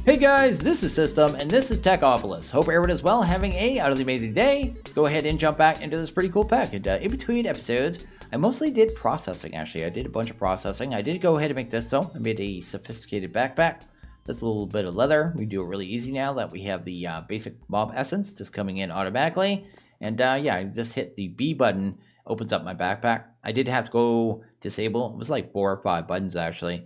Hey guys, this is System, and this is Techopolis. Hope everyone is well, having a utterly amazing day. Let's go ahead and jump back into this pretty cool pack. And in between episodes, I mostly did processing, actually. I did a bunch of processing. I did go ahead and make this, though. I made a sophisticated backpack. Just a little bit of leather. We do it really easy now that we have the basic mob essence just coming in automatically. And yeah, I just hit the B button, opens up my backpack. I did have to go disable. It was like 4 or 5 buttons, actually.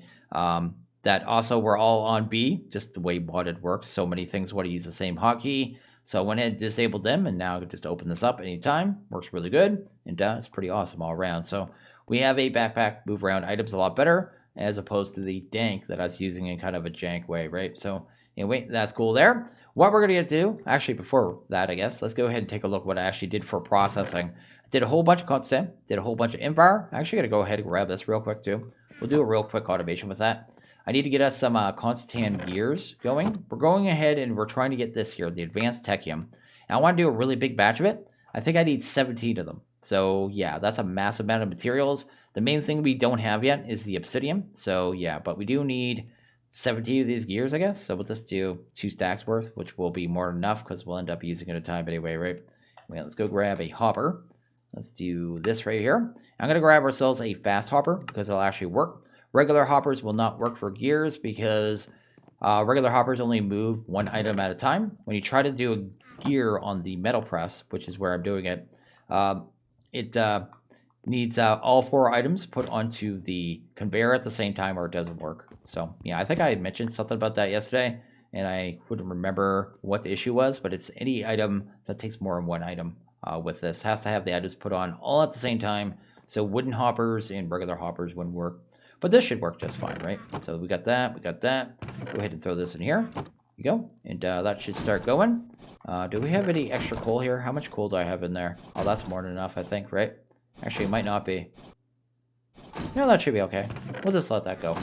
That also were all on B, just the way modded works. So many things want to use the same hotkey. So I went ahead and disabled them, and now I can just open this up anytime. Works really good, and it's pretty awesome all around. So we have a backpack, move around items a lot better, as opposed to the dank that I was using in kind of a jank way, right? So anyway, that's cool there. What we're going to do, actually before that, I guess, let's go ahead and take a look what I actually did for processing. I did a whole bunch of constant, did a whole bunch of infire. I'm actually going to go ahead and grab this real quick too. We'll do a real quick automation with that. I need to get us some constant gears going. We're going ahead and we're trying to get this here, the advanced techium. And I want to do a really big batch of it. I think I need 17 of them. So yeah, that's a massive amount of materials. The main thing we don't have yet is the Obsidian. So yeah, but we do need 17 of these gears, I guess. So we'll just do 2 stacks worth, which will be more than enough because we'll end up using it a time anyway, right? Well, let's go grab a hopper. Let's do this right here. I'm going to grab ourselves a fast hopper because it'll actually work. Regular hoppers will not work for gears because regular hoppers only move 1 item at a time. When you try to do a gear on the metal press, which is where I'm doing it, it needs all 4 items put onto the conveyor at the same time or it doesn't work. So yeah, I think I mentioned something about that yesterday and I couldn't remember what the issue was, but it's any item that takes more than 1 item with this. Has to have the items put on all at the same time. So wooden hoppers and regular hoppers wouldn't work. But this should work just fine, right? So we got that, we got that. Go ahead and throw this in here. There you go. And that should start going. Do we have any extra coal here? How much coal do I have in there? Oh, that's more than enough, I think, right? Actually, it might not be. No, that should be okay. We'll just let that go.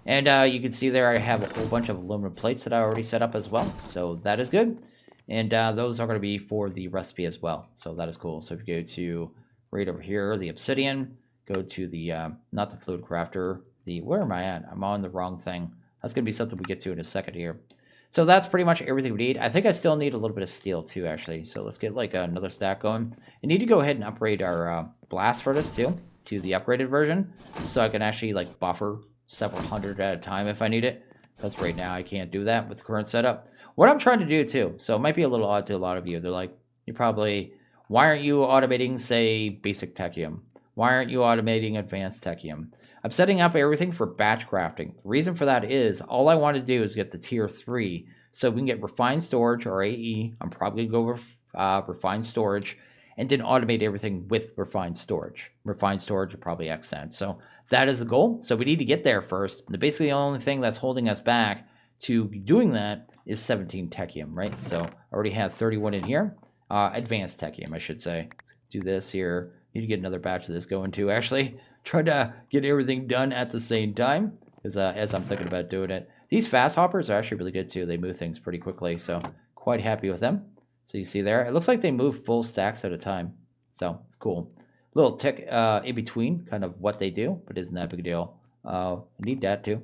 And you can see there I have a whole bunch of aluminum plates that I already set up as well. So that is good. And those are going to be for the recipe as well. So that is cool. So if you go to right over here, the Obsidian, go to the, not the fluid crafter, where am I at? I'm on the wrong thing. That's going to be something we get to in a second here. So that's pretty much everything we need. I think I still need a little bit of steel too, actually. So let's get like another stack going. I need to go ahead and upgrade our blast furnace too, to the upgraded version. So I can actually like buffer several hundred at a time if I need it. Because right now I can't do that with the current setup. What I'm trying to do too, so it might be a little odd to a lot of you. They're like, you probably, why aren't you automating, say, basic techium? Why aren't you automating advanced techium? I'm setting up everything for batch crafting. The reason for that is all I want to do is get the tier 3 so we can get refined storage or AE. I'm probably going to go with refined storage and then automate everything with refined storage. Refined storage are probably Xcent. So that is the goal. So we need to get there first. Basically, the only thing that's holding us back to doing that is 17 techium, right? So I already have 31 in here. Advanced techium, I should say. Let's do this here. Need to get another batch of this going too, actually. Try to get everything done at the same time as I'm thinking about doing it. These fast hoppers are actually really good too. They move things pretty quickly, so quite happy with them. So you see there, it looks like they move full stacks at a time. So it's cool. Little tick in between, kind of what they do, but isn't that a big deal. I need that too.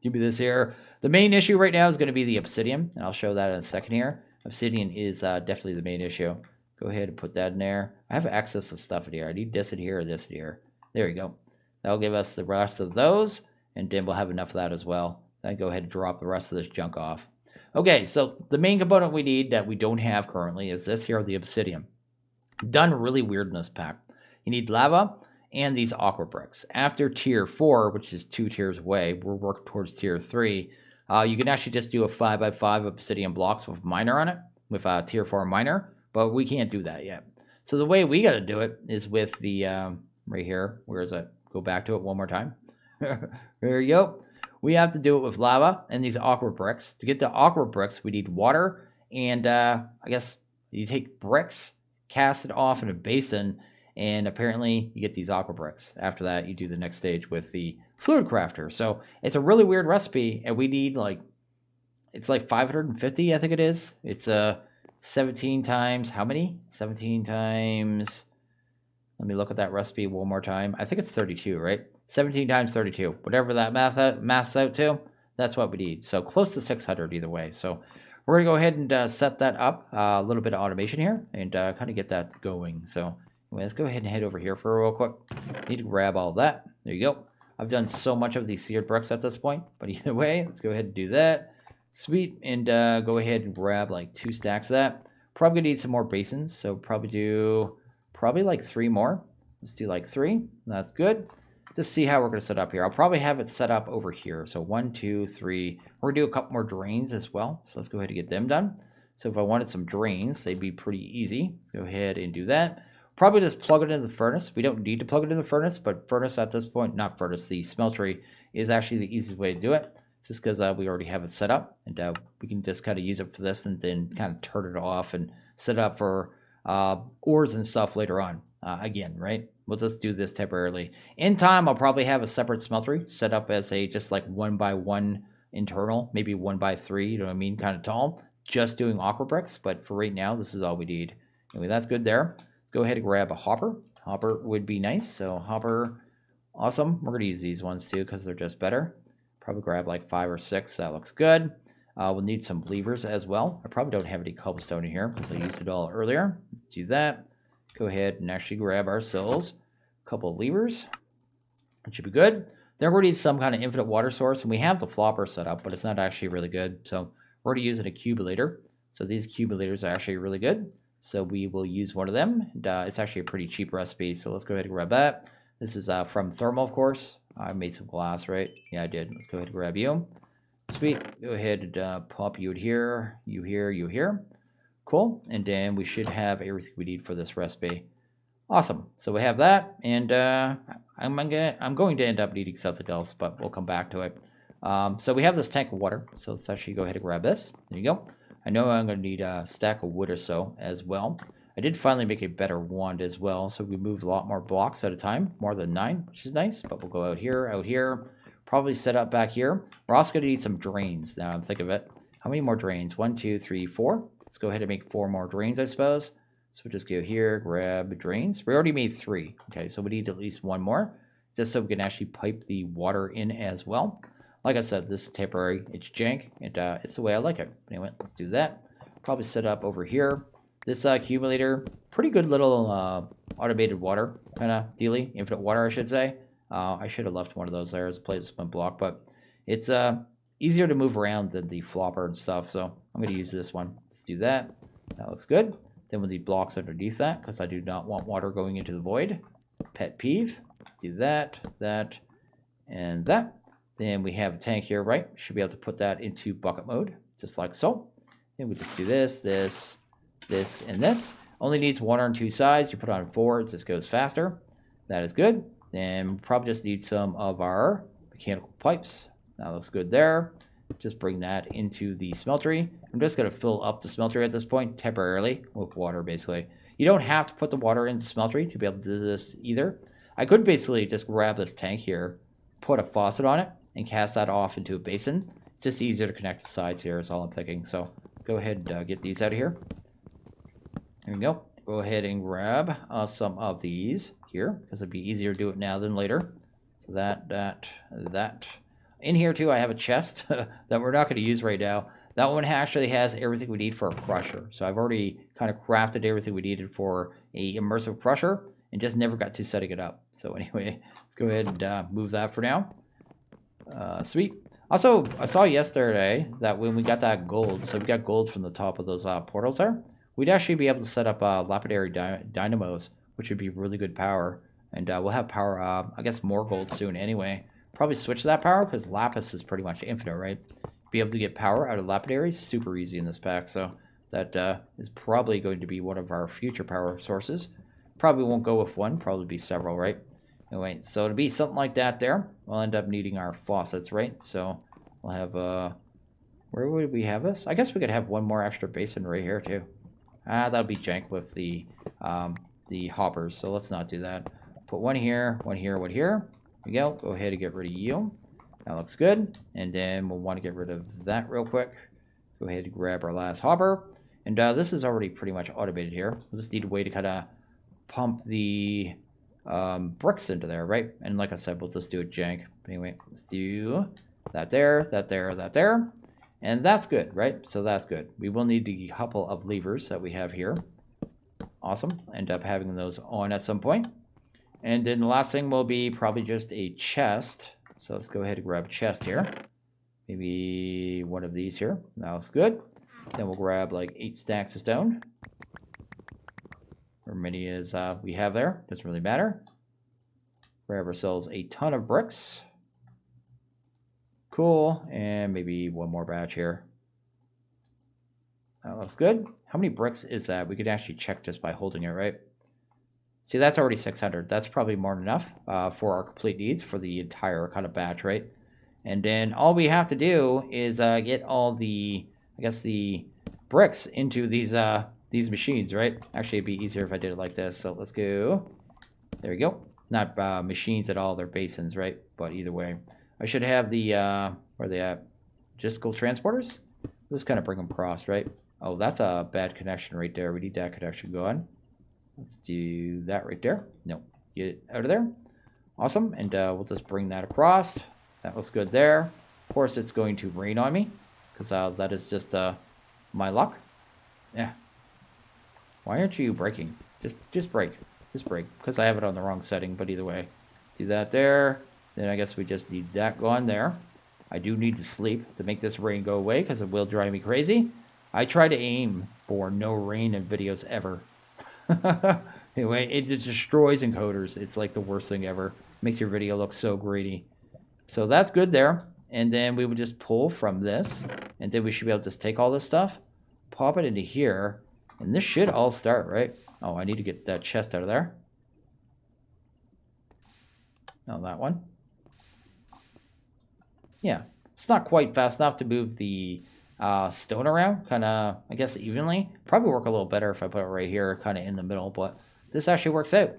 Give me this here. The main issue right now is going to be the Obsidian, and I'll show that in a second here. Obsidian is definitely the main issue. Go ahead and put that in there. I have access to stuff in here. I need this in here or this in here. There you go. That'll give us the rest of those, and then we'll have enough of that as well. Then go ahead and drop the rest of this junk off. Okay, so the main component we need that we don't have currently is this here, the Obsidian. Done really weird in this pack. You need lava and these aqua bricks. After tier 4, which is 2 tiers away, we're working towards tier 3. You can actually just do a 5x5 Obsidian blocks with a miner on it, with a tier 4 miner, but we can't do that yet. So the way we got to do it is with the... right here. Where is it? Go back to it one more time. There you go. We have to do it with lava and these aqua bricks. To get the aqua bricks, we need water. And I guess you take bricks, cast it off in a basin, and apparently you get these aqua bricks. After that, you do the next stage with the fluid crafter. So it's a really weird recipe, and we need like, it's like 550, I think it is. It's 17 times, how many? 17 times... Let me look at that recipe one more time. I think it's 32, right? 17 times 32. Whatever that maths out to, That's what we need. So close to 600 either way. So we're going to go ahead and set that up. A little bit of automation here and kind of get that going. So anyway, let's go ahead and head over here for real quick. Need to grab all that. There you go. I've done so much of these seared bricks at this point. But either way, let's go ahead and do that. Sweet. And go ahead and grab like 2 stacks of that. Probably going to need some more basins. So probably like 3 more. Let's do like 3. That's good. Just see how we're going to set up here. I'll probably have it set up over here. So 1, 2, 3. We're going to do a couple more drains as well. So let's go ahead and get them done. So if I wanted some drains, they'd be pretty easy. Let's go ahead and do that. Probably just plug it into the furnace. We don't need to plug it in the furnace, but furnace at this point, not furnace, the smeltery is actually the easiest way to do it. It's just because we already have it set up. And we can just kind of use it for this and then kind of turn it off and set it up for ores and stuff later on. Again, right? We'll just do this temporarily. In time, I'll probably have a separate smeltery set up as a just like 1x1 internal, maybe 1x3, you know what I mean, kind of tall, just doing aqua bricks. But for right now, this is all we need. Anyway, that's good there. Let's go ahead and grab a hopper. Hopper would be nice. So hopper, awesome. We're going to use these ones too because they're just better. Probably grab like 5 or 6. That looks good. We'll need some levers as well. I probably don't have any cobblestone in here because I used it all earlier. Let's do that. Go ahead and actually grab ourselves a couple of levers. It should be good. Then we're going to need some kind of infinite water source. And we have the flopper set up, but it's not actually really good. So we're going to use an accumulator. So these accumulators are actually really good. So we will use one of them. And, it's actually a pretty cheap recipe. So let's go ahead and grab that. This is from thermal, of course. I made some glass, right? Yeah, I did. Let's go ahead and grab you. Sweet. Go ahead and pop you here, you here, you here. Cool. And then we should have everything we need for this recipe. Awesome. So we have that. And I'm going to end up needing something else, but we'll come back to it. So we have this tank of water. So let's actually go ahead and grab this. There you go. I know I'm going to need a stack of wood or so as well. I did finally make a better wand as well. So we moved a lot more blocks at a time, more than 9, which is nice. But we'll go out here. Probably set up back here. We're also going to need some drains now. I'm thinking of it. How many more drains? 1, 2, 3, 4. Let's go ahead and make 4 more drains, I suppose. So we'll just go here, grab drains. We already made 3. Okay, so we need at least 1 more, just so we can actually pipe the water in as well. Like I said, this is temporary. It's jank, and it's the way I like it. Anyway, let's do that. Probably set up over here. This accumulator, pretty good little automated water kind of dealy. Infinite water, I should say. I should have left one of those there as a placement block, but it's easier to move around than the flopper and stuff, so I'm going to use this one. Let's do that. That looks good. Then we'll need blocks underneath that because I do not want water going into the void. Pet peeve. Do that, that, and that. Then we have a tank here, right? Should be able to put that into bucket mode, just like so. Then we just do this, this, this, and this. Only needs water on 2 sides. You put on 4, it just goes faster. That is good. Then we'll probably just need some of our mechanical pipes. That looks good there. Just bring that into the smeltery. I'm just going to fill up the smeltery at this point temporarily with water, basically. You don't have to put the water in the smeltery to be able to do this either. I could basically just grab this tank here, put a faucet on it, and cast that off into a basin. It's just easier to connect the sides here is all I'm thinking. So let's go ahead and get these out of here. There we go. Go ahead and grab some of these here because it'd be easier to do it now than later. So that. In here too, I have a chest that we're not going to use right now. That one actually has everything we need for a crusher. So I've already kind of crafted everything we needed for a immersive crusher and just never got to setting it up. So anyway, let's go ahead and move that for now. Sweet. Also, I saw yesterday that when we got that gold, so we got gold from the top of those portals there, we'd actually be able to set up lapidary dynamos, which would be really good power. And we'll have power, I guess, more gold soon anyway. Probably switch that power because lapis is pretty much infinite, right? Be able to get power out of lapidaries super easy in this pack. So that is probably going to be one of our future power sources. Probably won't go with one, probably be several, right? Anyway, so to be something like that there, we'll end up needing our faucets, right? So we'll have, where would we have this? I guess we could have one more extra basin right here too. That'll be jank with the hoppers, so let's not do that. Put one here, one here, one here. There we go. Go ahead and get rid of you. That looks good. And then we'll want to get rid of that real quick. Go ahead and grab our last hopper. And this is already pretty much automated here. We'll just need a way to kind of pump the bricks into there, right? And like I said, we'll just do it jank. Anyway, let's do that there, that there, that there. And that's good, right? So that's good. We will need a couple of levers that we have here. Awesome. End up having those on at some point. And then the last thing will be probably just a chest. So let's go ahead and grab a chest here. Maybe one of these here. That looks good. Then we'll grab like 8 stacks of stone. Or many as we have there. Doesn't really matter. Grab ourselves a ton of bricks. Cool. And maybe one more batch here. That looks good. How many bricks is that? We could actually check just by holding it, right? See, that's already 600. That's probably more than enough for our complete needs for the entire kind of batch, right? And then all we have to do is get all the, I guess, the bricks into these machines, right? Actually, it'd be easier if I did it like this. So let's go. There we go. Not machines at all. They're basins, right? But either way, I should have the, where are they at? Logistical transporters? Let's kind of bring them across, right? Oh, that's a bad connection right there. We need that connection going. Let's do that right there. No, get it out of there. Awesome. And we'll just bring that across. That looks good there. Of course, it's going to rain on me because that is just my luck. Yeah. Why aren't you breaking? Just break. Just break. Because I have it on the wrong setting, but either way. Do that there. Then I guess we just need that going there. I do need to sleep to make this rain go away because it will drive me crazy. I try to aim for no rain in videos ever. Anyway, it just destroys encoders. It's like the worst thing ever. Makes your video look so greedy. So that's good there. And then we would just pull from this. And then we should be able to just take all this stuff, pop it into here. And this should all start, right? Oh, I need to get that chest out of there. No, that one. Yeah, it's not quite fast enough to move the stone around, kind of, I guess, evenly. Probably work a little better if I put it right here, kind of in the middle, but this actually works out.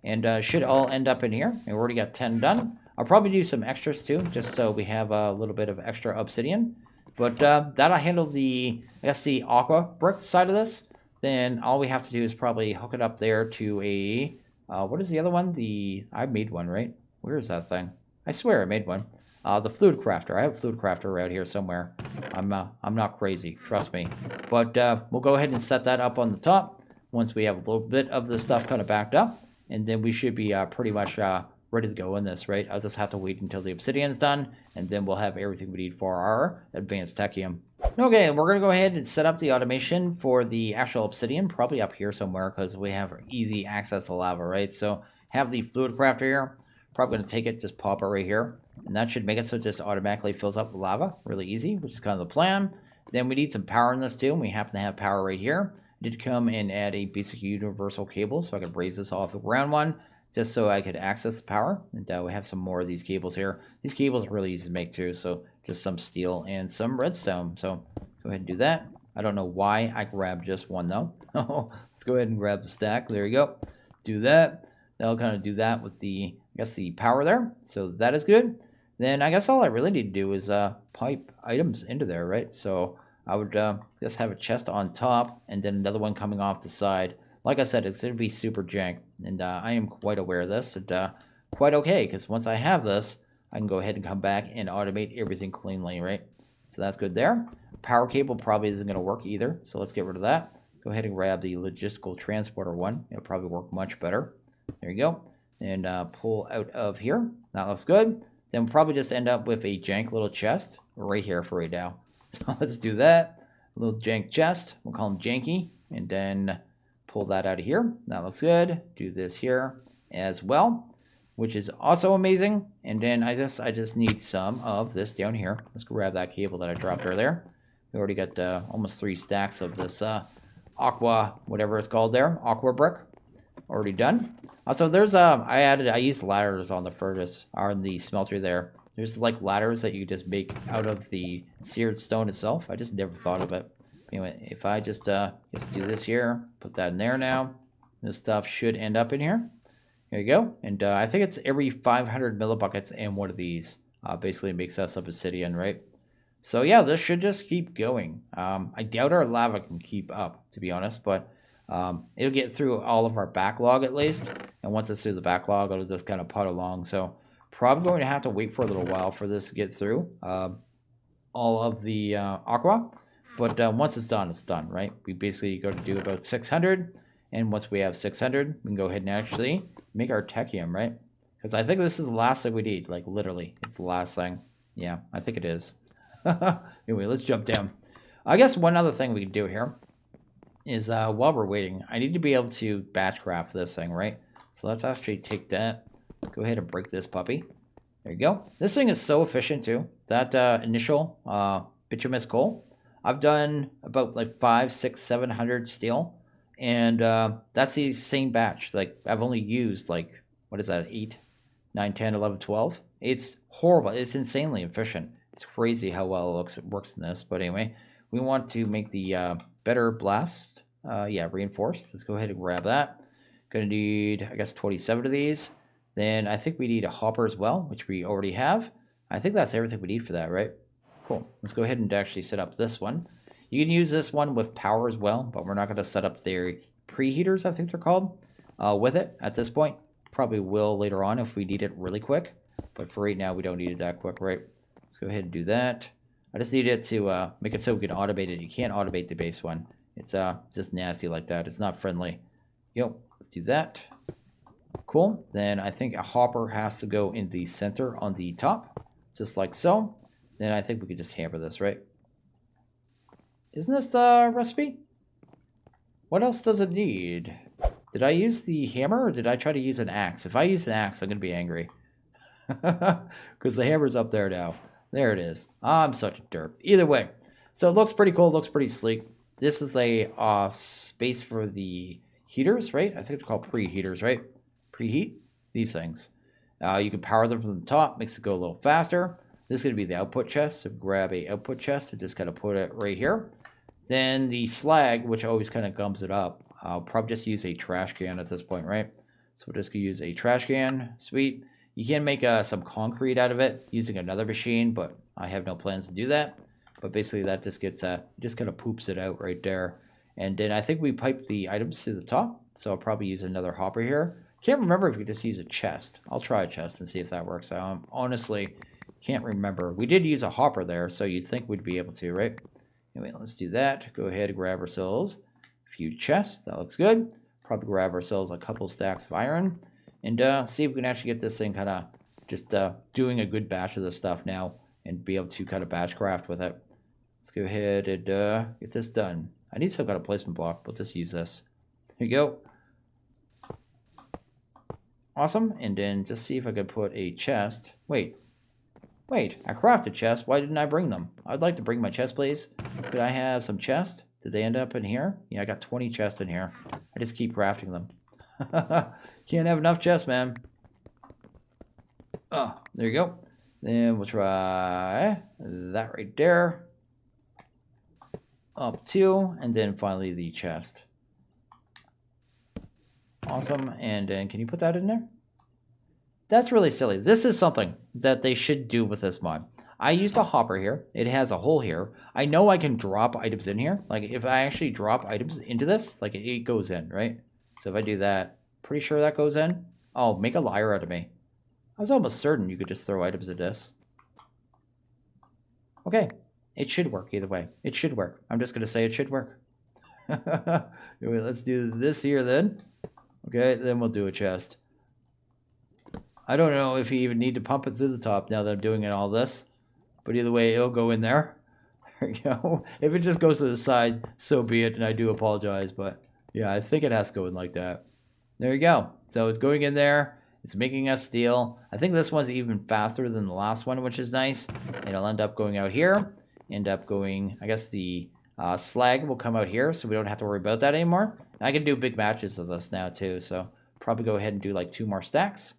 And should all end up in here. And we already got 10 done. I'll probably do some extras too, just so we have a little bit of extra obsidian. But that'll handle the, I guess, the aqua brick side of this. Then all we have to do is probably hook it up there to a, what is the other one? I made one, right? Where is that thing? I swear I made one. The fluid crafter. I have a fluid crafter around here somewhere. I'm not crazy, trust me. But we'll go ahead and set that up on the top once we have a little bit of the stuff kind of backed up. And then we should be pretty much ready to go in this, right? I'll just have to wait until the obsidian's done, and then we'll have everything we need for our advanced techium. Okay, we're going to go ahead and set up the automation for the actual obsidian, probably up here somewhere, because we have easy access to lava, right? So have the fluid crafter here. Probably going to take it, just pop it right here. And that should make it so it just automatically fills up with lava. Really easy, which is kind of the plan. Then we need some power in this too, and we happen to have power right here. I did come and add a basic universal cable so I could raise this off the ground one, just so I could access the power. And we have some more of these cables here. These cables are really easy to make too, so just some steel and some redstone. So go ahead and do that. I don't know why I grabbed just one though. Let's go ahead and grab the stack. There you go. Do that. That'll kind of do that with the, I guess, the power there. So that is good. Then I guess all I really need to do is pipe items into there, right? So I would just have a chest on top and then another one coming off the side. Like I said, it's going to be super jank, and I am quite aware of this, and quite okay, because once I have this, I can go ahead and come back and automate everything cleanly, right? So that's good there. Power cable probably isn't going to work either, so let's get rid of that. Go ahead and grab the logistical transporter one. It'll probably work much better. There you go. And pull out of here. That looks good. Then we'll probably just end up with a jank little chest right here for right now. So let's do that. A little jank chest. We'll call him Janky. And then pull that out of here. That looks good. Do this here as well, which is also amazing. And then I just need some of this down here. Let's grab that cable that I dropped earlier. We already got almost 3 stacks of this aqua, whatever it's called there, aqua brick. Already done. Also, there's I used ladders on the furnace, or in the smeltery there. There's like ladders that you just make out of the seared stone itself. I just never thought of it. Anyway, if I just do this here, put that in there now. This stuff should end up in here. There you go. And I think it's every 500 millibuckets and one of these basically makes us up obsidian, right? So yeah, this should just keep going. I doubt our lava can keep up, to be honest, but it'll get through all of our backlog at least. And once it's through the backlog, it'll just kind of putt along. So Probably going to have to wait for a little while for this to get through all of the aqua. But once it's done, right? We basically go to do about 600. And once we have 600, we can go ahead and actually make our techium, right? Because I think this is the last thing we need. Like, literally, it's the last thing. Yeah, I think it is. Anyway, let's jump down. I guess one other thing we can do here is while we're waiting, I need to be able to batch craft this thing, right? So let's actually take that. Go ahead and break this puppy. There you go. This thing is so efficient, too. That initial bituminous coal, I've done about like 500, 600, 700 steel. And that's the same batch. Like, I've only used, like, what is that, 8, 9, 10, 11, 12? It's horrible. It's insanely efficient. It's crazy how well it works in this. But anyway, we want to make the better blast. Yeah, reinforced. Let's go ahead and grab that. Going to need, I guess, 27 of these. Then I think we need a hopper as well, which we already have. I think that's everything we need for that, right? Cool. Let's go ahead and actually set up this one. You can use this one with power as well, but we're not going to set up their preheaters, I think they're called, with it at this point. Probably will later on if we need it really quick. But for right now, we don't need it that quick, right? Let's go ahead and do that. I just need it to make it so we can automate it. You can't automate the base one. It's just nasty like that. It's not friendly. Yep, let's do that. Cool. Then I think a hopper has to go in the center on the top, just like so. Then I think we could just hammer this, right? Isn't this the recipe? What else does it need? Did I use the hammer or did I try to use an axe? If I use an axe, I'm going to be angry. Because the hammer's up there now. There it is. I'm such a derp. Either way. So it looks pretty cool. It looks pretty sleek. This is a space for the heaters, right? I think they're called preheaters, right? Preheat these things. You can power them from the top. Makes it go a little faster. This is going to be the output chest. So grab a output chest and just kind of put it right here. Then the slag, which always kind of gums it up. I'll probably just use a trash can at this point, right? So we're just going to use a trash can. Sweet. You can make some concrete out of it using another machine, but I have no plans to do that. But basically that just gets, just kind of poops it out right there. And then I think we pipe the items to the top. So I'll probably use another hopper here. Can't remember if we just use a chest. I'll try a chest and see if that works out. Honestly, can't remember. We did use a hopper there, so you'd think we'd be able to, right? Anyway, let's do that. Go ahead and grab ourselves a few chests. That looks good. Probably grab ourselves a couple stacks of iron. And see if we can actually get this thing kind of just doing a good batch of this stuff now. And be able to kind of batch craft with it. Let's go ahead and get this done. I need some kind of placement block. We'll just use this. Here you go. Awesome. And then just see if I could put a chest. Wait, I crafted chests. Why didn't I bring them? I'd like to bring my chest, please. Could I have some chests? Did they end up in here? Yeah, I got 20 chests in here. I just keep crafting them. Can't have enough chests, man. Oh, there you go. Then we'll try that right there. Up 2, and then finally the chest. Awesome. And then can you put that in there? That's really silly. This is something that they should do with this mod. I used a hopper here. It has a hole here. I know I can drop items in here. Like if I actually drop items into this, like it goes in, right? So if I do that, pretty sure that goes in. Oh, make a liar out of me. I was almost certain you could just throw items at this. Okay. It should work either way. It should work. I'm just going to say it should work. Anyway, let's do this here then. Okay, then we'll do a chest. I don't know if you even need to pump it through the top now that I'm doing all this. But either way, it'll go in there. There you go. If it just goes to the side, so be it. And I do apologize. But yeah, I think it has to go in like that. There you go. So it's going in there. It's making us steel. I think this one's even faster than the last one, which is nice. It'll end up going out here. End up going, I guess the slag will come out here. So we don't have to worry about that anymore. And I can do big batches of this now too. So probably go ahead and do like 2 more stacks.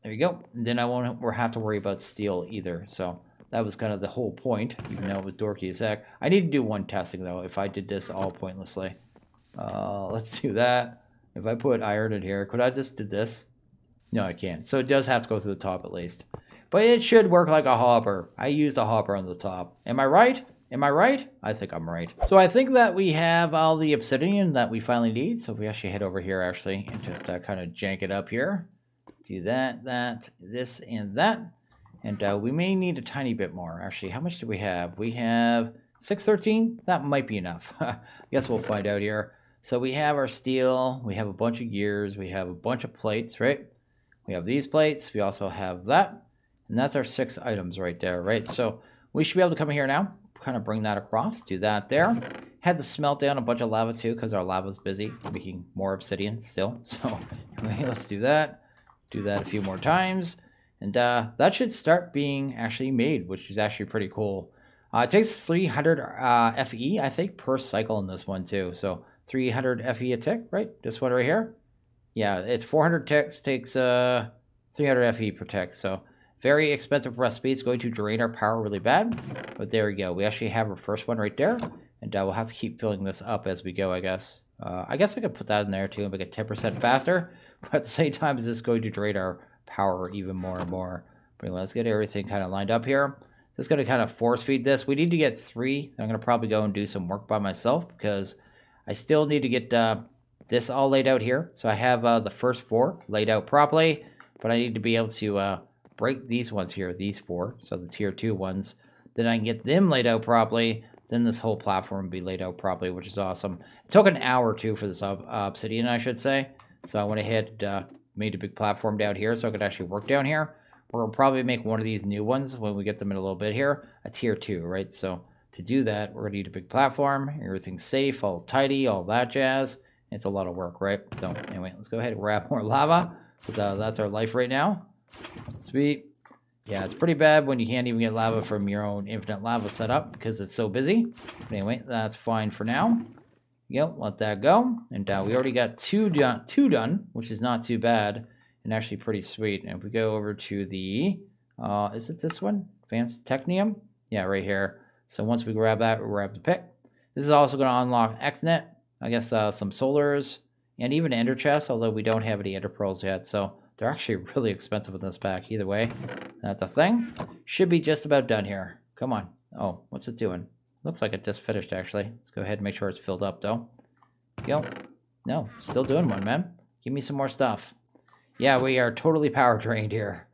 There you go. And then I won't have to worry about steel either. So that was kind of the whole point, even though it was dorky as heck. I need to do one testing, though, if I did this all pointlessly. Let's do that. If I put iron in here, could I just do this? No, I can't. So it does have to go through the top at least. But it should work like a hopper. I used a hopper on the top. Am I right? Am I right? I think I'm right. So I think that we have all the obsidian that we finally need. So if we actually head over here, actually, and just kind of jank it up here. Do that, this, and that. And we may need a tiny bit more. Actually, how much do we have? We have 613. That might be enough. I guess we'll find out here. So we have our steel. We have a bunch of gears. We have a bunch of plates, right? We have these plates. We also have that. And that's our 6 items right there, right? So we should be able to come here now, kind of bring that across, do that there. Had to smelt down a bunch of lava too because our lava's busy making more obsidian still. So anyway, let's do that. Do that a few more times. And that should start being actually made, which is actually pretty cool. It takes 300 FE, I think, per cycle in this one too. So 300 FE a tick, right? This one right here. Yeah, it's 400 ticks, takes 300 FE per tick. So very expensive recipe. It's going to drain our power really bad. But there we go. We actually have our first one right there. And we'll have to keep filling this up as we go, I guess. I guess I could put that in there too and make it 10% faster. But at the same time, it's just going to drain our power even more and more. But anyway, let's get everything kind of lined up here. Just going to kind of force feed this. We need to get 3. I'm going to probably go and do some work by myself because I still need to get this all laid out here. So I have the first 4 laid out properly, but I need to be able to break these ones here, these 4, so the tier 2 ones. Then I can get them laid out properly. Then this whole platform will be laid out properly, which is awesome. It took an hour or 2 for this obsidian, I should say. So I went ahead and made a big platform down here so I could actually work down here. We'll probably make one of these new ones when we get them in a little bit here, a tier 2, right? So to do that, we're gonna need a big platform. Everything's safe, all tidy, all that jazz. It's a lot of work, right? So anyway, let's go ahead and grab more lava because that's our life right now. Sweet. Yeah, it's pretty bad when you can't even get lava from your own infinite lava setup because it's so busy. But anyway, that's fine for now. Yep, let that go. And we already got two done, which is not too bad and actually pretty sweet. And if we go over to the, is it this one? Advanced Technium? Yeah, right here. So once we grab that, we'll grab the pick. This is also going to unlock XNet, I guess some solars, and even ender chests, although we don't have any ender pearls yet. So they're actually really expensive in this pack. Either way, that's the thing. Should be just about done here. Come on. Oh, what's it doing? Looks like it just finished, actually. Let's go ahead and make sure it's filled up, though. Yo. No, still doing one, man. Give me some more stuff. Yeah, we are totally power drained here,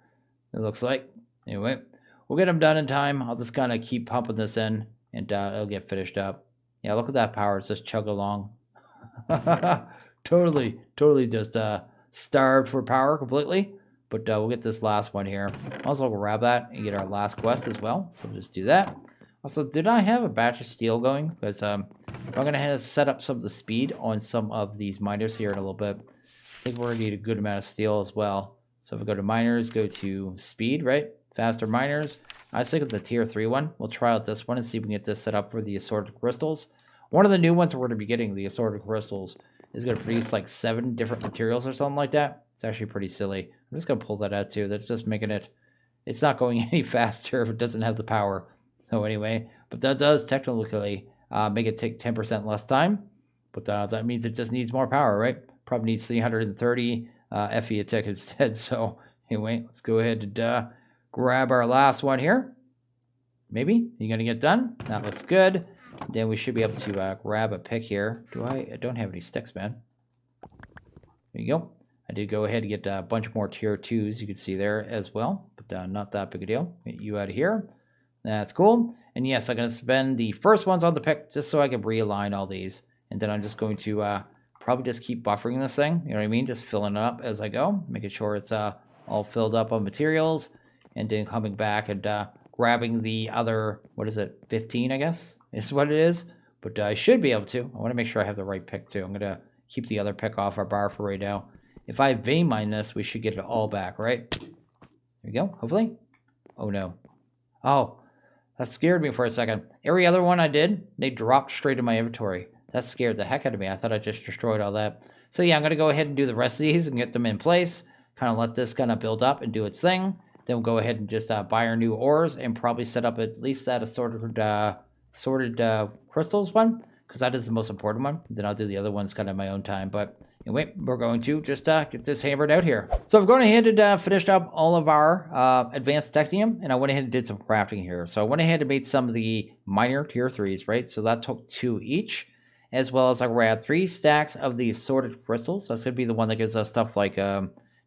it looks like. Anyway, we'll get them done in time. I'll just kind of keep pumping this in, and it'll get finished up. Yeah, look at that power. It's just chugging along. Totally just starved for power completely. But we'll get this last one here. Also, we'll grab that and get our last quest as well. So we'll just do that. Also, did I have a batch of steel going? Because I'm going to set up some of the speed on some of these miners here in a little bit. I think we're going to need a good amount of steel as well. So if we go to miners, go to speed, right? Faster miners. I was thinking the tier 3 one. We'll try out this one and see if we can get this set up for the assorted crystals. One of the new ones we're going to be getting, the assorted crystals, is going to produce like 7 different materials or something like that. It's actually pretty silly. I'm just going to pull that out too. That's just making it... It's not going any faster if it doesn't have the power. So anyway, but that does technically make it take 10% less time. But that means it just needs more power, right? Probably needs 330 FE a tick instead. So anyway, let's go ahead and grab our last one here. Maybe you're going to get done. That looks good. Then we should be able to grab a pick here. I don't have any sticks, man. There you go. I did go ahead and get a bunch more tier 2s you can see there as well. But not that big a deal. Get you out of here. That's cool. And yes, I'm going to spend the first ones on the pick just so I can realign all these. And then I'm just going to probably just keep buffering this thing. You know what I mean? Just filling it up as I go. Making sure it's all filled up on materials. And then coming back and grabbing the other, what is it, 15, I guess, is what it is. But I should be able to. I want to make sure I have the right pick, too. I'm going to keep the other pick off our bar for right now. If I vein mine this, we should get it all back, right? There we go, hopefully. Oh, no. Oh, that scared me for a second. Every other one I did, they dropped straight in my inventory. That scared the heck out of me. I thought I just destroyed all that. So, yeah, I'm going to go ahead and do the rest of these and get them in place. Kind of let this kind of build up and do its thing. Then we'll go ahead and just buy our new ores and probably set up at least that sorted crystals one, because that is the most important one. Then I'll do the other ones kind of my own time. But anyway, we're going to just get this hammered out here. So I've gone ahead and finished up all of our advanced technium, and I went ahead and did some crafting here. So I went ahead and made some of the minor tier 3s, right? So that took 2 each, as well as I grabbed 3 stacks of the assorted crystals. So that's going to be the one that gives us stuff like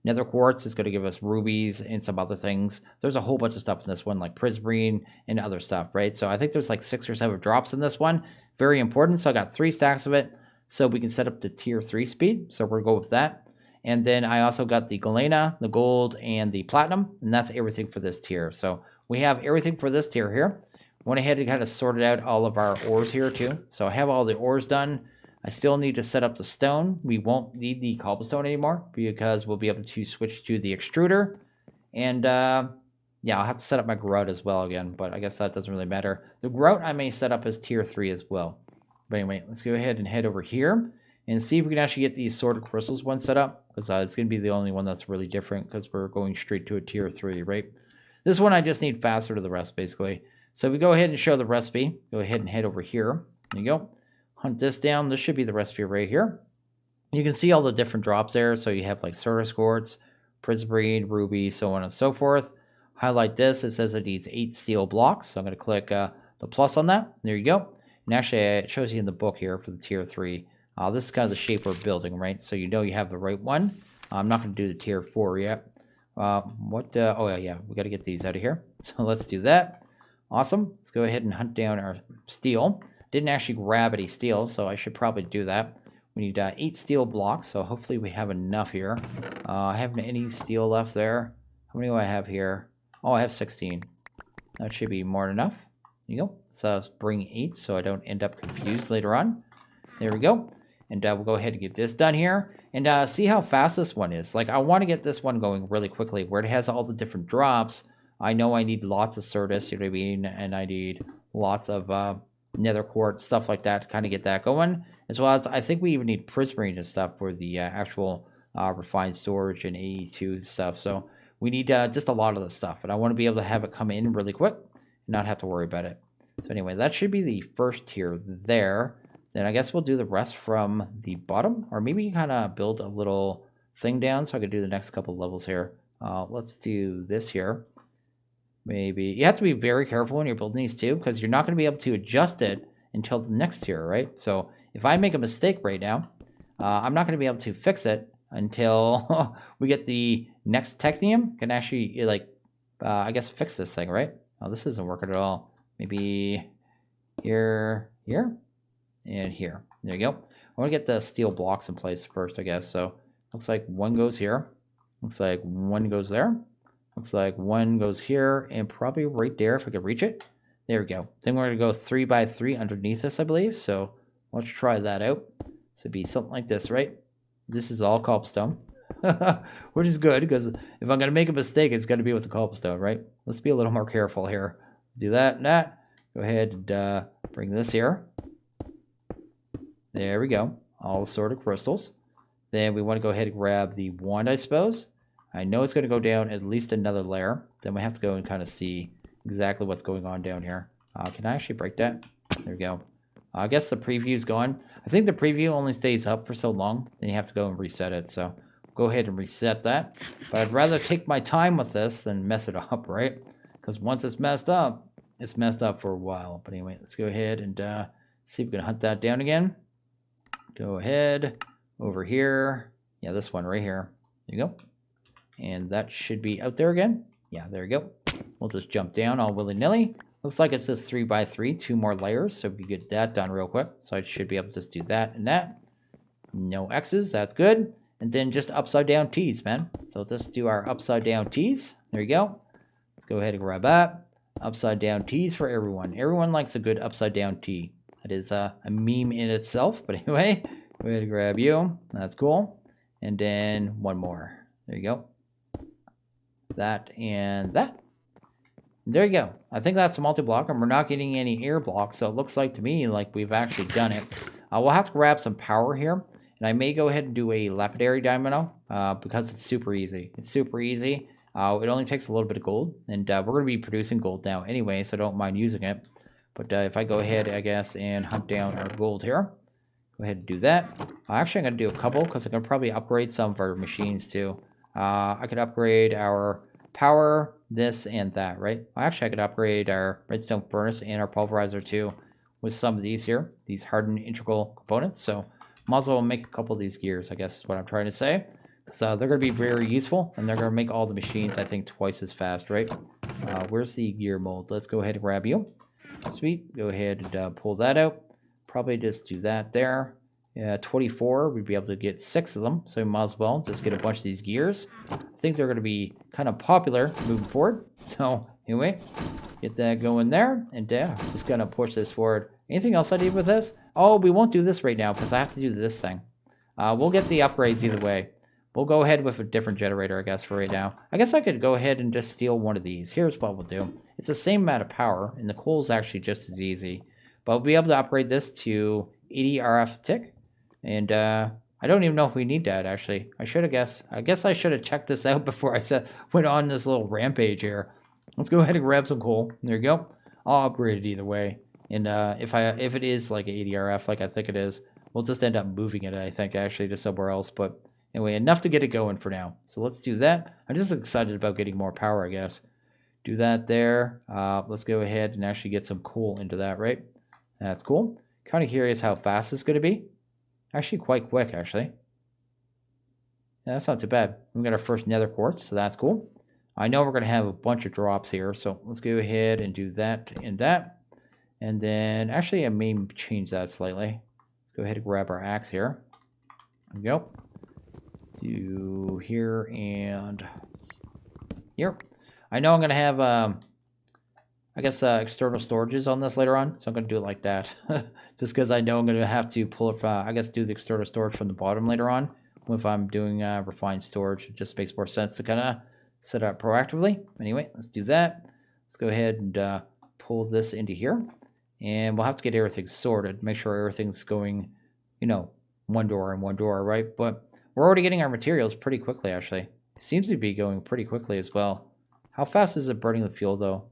Nether quartz is going to give us rubies and some other things. There's a whole bunch of stuff in this one, like prismarine and other stuff, right? So I think there's like 6 or 7 drops in this one. Very important. So I got 3 stacks of it, so we can set up the tier 3 speed. So we're going to go with that. And then I also got the galena, the gold, and the platinum, and that's everything for this tier. So we have everything for this tier here. Went ahead and kind of sorted out all of our ores here too. So I have all the ores done. I still need to set up the stone. We won't need the cobblestone anymore because we'll be able to switch to the extruder. And yeah, I'll have to set up my grout as well again, but I guess that doesn't really matter. The grout I may set up as tier 3 as well. But anyway, let's go ahead and head over here and see if we can actually get these sorted crystals one set up, because it's going to be the only one that's really different because we're going straight to a tier 3, right? This one I just need faster to the rest, basically. So we go ahead and show the recipe. Go ahead and head over here. There you go. Hunt this down. This should be the recipe right here. You can see all the different drops there. So you have like Certus quartz, prismarine, ruby, so on and so forth. Highlight this. It says it needs 8 steel blocks. So I'm going to click the plus on that. There you go. And actually, it shows you in the book here for the tier 3. This is kind of the shape we're building, right? So you know you have the right one. I'm not going to do the tier 4 yet. Oh, yeah. We got to get these out of here. So let's do that. Awesome. Let's go ahead and hunt down our steel. Didn't actually grab any steel, so I should probably do that. We need 8 steel blocks, so hopefully we have enough here. I haven't any steel left there. How many do I have here? Oh, I have 16. That should be more than enough. There you go. So let's bring 8 so I don't end up confused later on. There we go. And we'll go ahead and get this done here. And see how fast this one is. Like, I want to get this one going really quickly, where it has all the different drops. I know I need lots of Certus, you know what I mean? And I need lots of nether quartz, stuff like that to kind of get that going. As well as, I think we even need prismarine and stuff for the actual refined storage and AE2 stuff. So we need just a lot of the stuff. And I want to be able to have it come in really quick and not have to worry about it. So anyway, that should be the first tier there. Then I guess we'll do the rest from the bottom. Or maybe kind of build a little thing down so I can do the next couple levels here. Let's do this here. Maybe you have to be very careful when you're building these too, because you're not going to be able to adjust it until the next tier, right? So if I make a mistake right now, I'm not going to be able to fix it until we get the next technium. Can actually I guess fix this thing, right? Oh, this isn't working at all. Maybe here, and here. There you go. I want to get the steel blocks in place first, I guess. So looks like one goes here. Looks like one goes there. Looks like one goes here and probably right there if I could reach it. There we go. Then we're going to go 3 by 3 underneath this, I believe. So let's try that out. So it'd be something like this, right? This is all cobblestone, which is good because if I'm going to make a mistake, it's going to be with the cobblestone, right? Let's be a little more careful here. Do that and that. Go ahead and bring this here. There we go. All sorted crystals. Then we want to go ahead and grab the wand, I suppose. I know it's going to go down at least another layer. Then we have to go and kind of see exactly what's going on down here. Can I actually break that? There we go. I guess the preview's gone. I think the preview only stays up for so long. Then you have to go and reset it. So go ahead and reset that. But I'd rather take my time with this than mess it up, right? Because once it's messed up for a while. But anyway, let's go ahead and see if we can hunt that down again. Go ahead over here. Yeah, this one right here. There you go. And that should be out there again. Yeah, there we go. We'll just jump down all willy-nilly. Looks like it says 3 by 3, 2 more layers. So we get that done real quick. So I should be able to just do that and that. No X's, that's good. And then just upside down T's, man. So let's do our upside down T's. There you go. Let's go ahead and grab that. Upside down T's for everyone. Everyone likes a good upside down T. That is a meme in itself. But anyway, go ahead and grab you. That's cool. And then one more. There you go. That and that. There you go. I think that's a multi-block, and we're not getting any air blocks, so it looks like to me like we've actually done it. We'll have to grab some power here, and I may go ahead and do a lapidary dynamo because it's super easy. It's super easy. It only takes a little bit of gold, and we're going to be producing gold now anyway, so I don't mind using it. But if I go ahead, I guess, and hunt down our gold here, go ahead and do that. Actually, I'm going to do a couple because I can probably upgrade some of our machines too. I could upgrade our power, this and that, right? Actually, I could upgrade our redstone furnace and our pulverizer too with some of these here, ththese hardened integral components. So might as well make a couple of these gears, I guess is what I'm trying to say. because they're going to be very useful, and they're going to make all the machines, I think, twice as fast, right? Where's the gear mold? Let's go ahead and grab you. Sweet. Go ahead and pull that out. Probably just do that there. 24, we'd be able to get 6 of them, so we might as well just get a bunch of these gears. I think they're going to be kind of popular moving forward. So anyway, get that going there, and just going to push this forward. Anything else I need with this? Oh, we won't do this right now because I have to do this thing. We'll get the upgrades either way. We'll go ahead with a different generator, I guess, for right now. I guess I could go ahead and just steal one of these. Here's what we'll do. It's the same amount of power, and the coal is actually just as easy. But we'll be able to upgrade this to 80 RF tick. And I don't even know if we need that, actually. I guess I should have checked this out before I went on this little rampage here. Let's go ahead and grab some coal. There you go. I'll upgrade it either way. And if it is like 80 RF, like I think it is, we'll just end up moving it, I think, actually, to somewhere else. But anyway, enough to get it going for now. So let's do that. I'm just excited about getting more power, I guess. Do that there. Let's go ahead and actually get some coal into that, right? That's cool. Kind of curious how fast it's going to be. Actually, quite quick, actually. Yeah, that's not too bad. We got our first nether quartz, so that's cool. I know we're going to have a bunch of drops here, so let's go ahead and do that and that. And then, actually, I may change that slightly. Let's go ahead and grab our axe here. There we go. Do here and here. I know I'm going to have, I guess, external storages on this later on, so I'm going to do it like that. Just because I know I'm going to have to pull it, I guess, do the external storage from the bottom later on. If I'm doing refined storage, it just makes more sense to kind of set up proactively. Anyway, let's do that. Let's go ahead and pull this into here. And we'll have to get everything sorted, make sure everything's going, you know, one door and one door, right? But we're already getting our materials pretty quickly, actually. It seems to be going pretty quickly as well. How fast is it burning the fuel, though?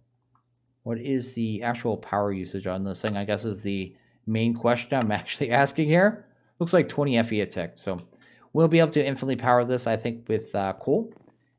What is the actual power usage on this thing? I guess is the main question I'm actually asking here. Looks like 20 FE a tick. So we'll be able to infinitely power this, I think, with coal.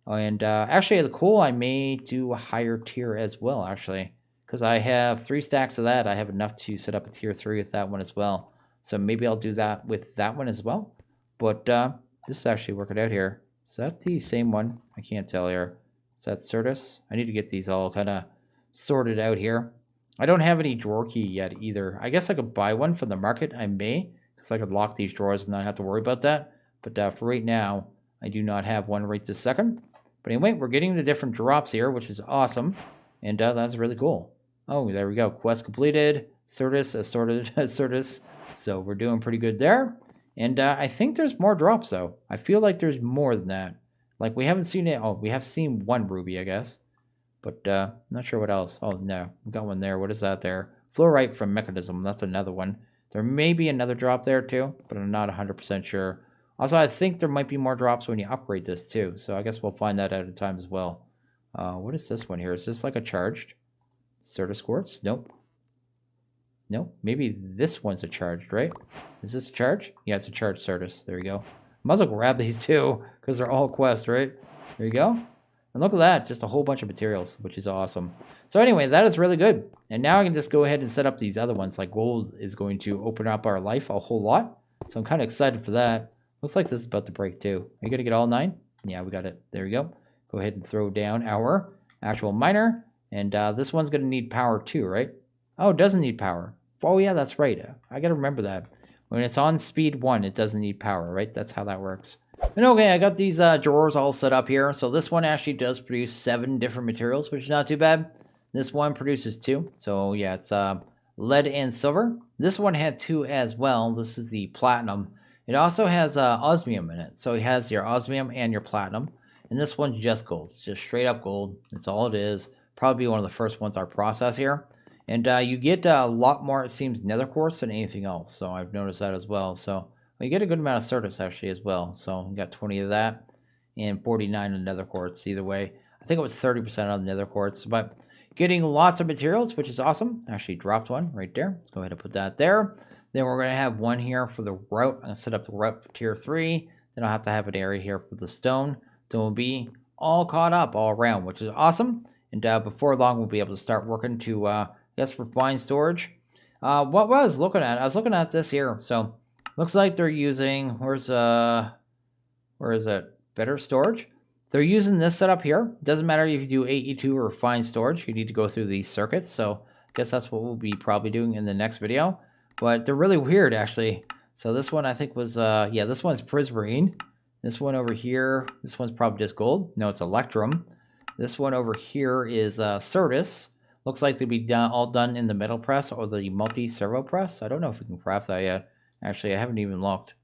And actually, the coal, I may do a higher tier as well, actually. Because I have 3 stacks of that. I have enough to set up a tier 3 with that one as well. So maybe I'll do that with that one as well. But this is actually working out here. Is that the same one? I can't tell here. Is that Certus? I need to get these all kind of sorted out here. I don't have any drawer key yet either. I guess I could buy one from the market. I may, because I could lock these drawers and not have to worry about that. But for right now, I do not have one right this second. But anyway, we're getting the different drops here, which is awesome. And that's really cool. Oh, there we go. Quest completed. Certus, assorted, Certus. So we're doing pretty good there. And I think there's more drops, though. I feel like there's more than that. Like, we haven't seen it. Oh, we have seen one ruby, I guess. But not sure what else. Oh, no. We got one there. What is that there? Fluorite from Mechanism. That's another one. There may be another drop there, too. But I'm not 100% sure. Also, I think there might be more drops when you upgrade this, too. So I guess we'll find that out in time as well. What is this one here? Is this like a charged? Certus quartz? Nope. Nope. Maybe this one's a charged, right? Is this a charge? Yeah, it's a charged Certus. There you go. Might as well grab these too, because they're all quests, right? There you go. And look at that. Just a whole bunch of materials, which is awesome. So anyway, that is really good. And now I can just go ahead and set up these other ones. Like gold is going to open up our life a whole lot. So I'm kind of excited for that. Looks like this is about to break too. Are you going to get all 9? Yeah, we got it. There we go. Go ahead and throw down our actual miner. And this one's going to need power too, right? Oh, it doesn't need power. Oh, yeah, that's right. I got to remember that. When it's on speed 1, it doesn't need power, right? That's how that works. And okay, I got these drawers all set up here. So this one actually does produce 7 different materials, which is not too bad. This one produces 2. So yeah, it's lead and silver. This one had 2 as well. This is the platinum. It also has osmium in it. So it has your osmium and your platinum. And this one's just gold. It's just straight up gold. That's all it is. Probably one of the first ones I process here. And you get a lot more, it seems, nether quartz than anything else. So I've noticed that as well. So you get a good amount of Certus actually as well. So we got 20 of that and 49 of nether quartz either way. I think it was 30% on the nether quartz. But getting lots of materials, which is awesome. Actually dropped one right there. Let's go ahead and put that there. Then we're going to have one here for the route. I'm going to set up the route for tier 3. Then I'll have to have an area here for the stone. Then we'll be all caught up all around, which is awesome. And before long, we'll be able to start working to... Yes, refined storage. What I was looking at this here. So looks like they're using where is it? better storage. They're using this setup here. Doesn't matter if you do AE2 or fine storage, you need to go through these circuits. So I guess that's what we'll be probably doing in the next video. But they're really weird, actually. So this one I think was, yeah, this one's prismarine. This one over here, this one's probably just gold. No, it's electrum. This one over here is Certus. Looks like they'll be all done in the metal press or the multi-servo press. I don't know if we can craft that yet. Actually, I haven't even looked.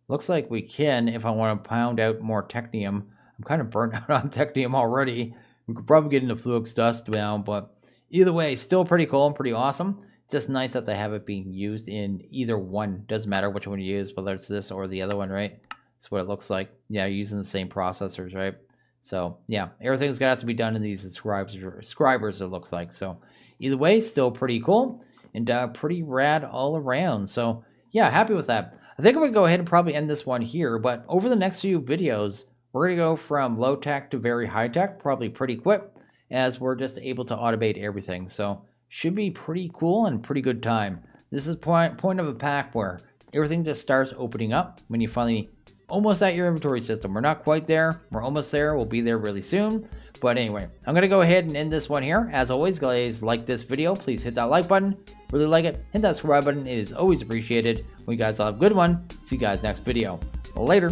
Looks like we can if I want to pound out more technium. I'm kind of burnt out on technium already. We could probably get into Fluix dust now, but either way, still pretty cool and pretty awesome. It's just nice that they have it being used in either one. Doesn't matter which one you use, whether it's this or the other one, right? That's what it looks like. Yeah, using the same processors, right? So yeah, everything's gonna have to be done in these scribers, it looks like. So either way, still pretty cool and pretty rad all around. So yeah, happy with that. I think I'm gonna go ahead and probably end this one here, but over the next few videos, we're gonna go from low tech to very high tech, probably pretty quick, as we're just able to automate everything. So should be pretty cool and pretty good time. This is point of a pack where everything just starts opening up when you finally almost at your inventory system. We're not quite there. We're almost there. We'll be there really soon. But anyway, I'm going to go ahead and end this one here. As always, guys, like this video. Please hit that like button. Really like it. Hit that subscribe button. It is always appreciated. We guys all have a good one. See you guys next video. Later.